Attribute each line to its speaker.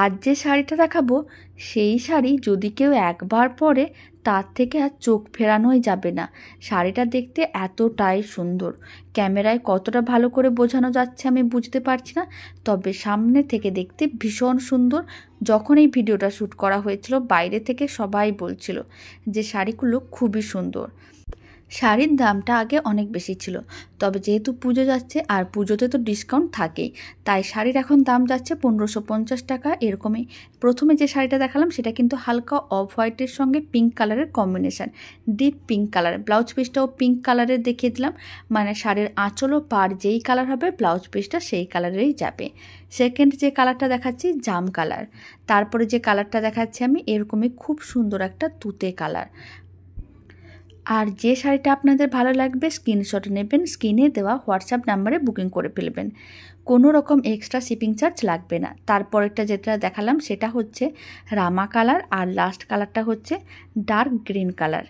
Speaker 1: আজ যে শাড়িটা দেখাবো সেই শাড়ি যদি কেউ একবার পরে তার থেকে আর চোখ ফেরানোই যাবে না। শাড়িটা দেখতে এতটাই সুন্দর, ক্যামেরায় কতটা ভালো করে বোঝানো যাচ্ছে আমি বুঝতে পারছি না, তবে সামনে থেকে দেখতে ভীষণ সুন্দর। যখন এই ভিডিওটা শ্যুট করা হয়েছিল বাইরে থেকে সবাই বলছিল যে শাড়িগুলো খুবই সুন্দর। শাড়ির দামটা আগে অনেক বেশি ছিল, তবে যেহেতু পুজো যাচ্ছে আর পুজোতে তো ডিসকাউন্ট থাকেই, তাই শাড়ির এখন দাম যাচ্ছে 1550 টাকা এরকমই। প্রথমে যে শাড়িটা দেখালাম সেটা কিন্তু হালকা অফ হোয়াইটের সঙ্গে পিঙ্ক কালারের combination, deep pink colour. Blouse পিসটাও পিঙ্ক কালারের দেখিয়ে দিলাম, মানে শাড়ির আঁচলও পার যেই কালার হবে ব্লাউজ পিসটা সেই কালারেরই যাবে। সেকেন্ড যে কালারটা দেখাচ্ছি জাম কালার, তারপরে যে কালারটা দেখাচ্ছি আমি এরকমই খুব সুন্দর একটা তুতে কালার। আর যে শাড়িটা আপনাদের ভালো লাগবে স্ক্রিনশট নেবেন, স্ক্রিনে দেওয়া হোয়াটসঅ্যাপ নাম্বারে বুকিং করে ফেলবেন, কোনো রকম এক্সট্রা শিপিং চার্জ লাগবে না। তারপরেরটা যেটা দেখালাম সেটা হচ্ছে রামা কালার, আর লাস্ট কালারটা হচ্ছে ডার্ক গ্রিন কালার।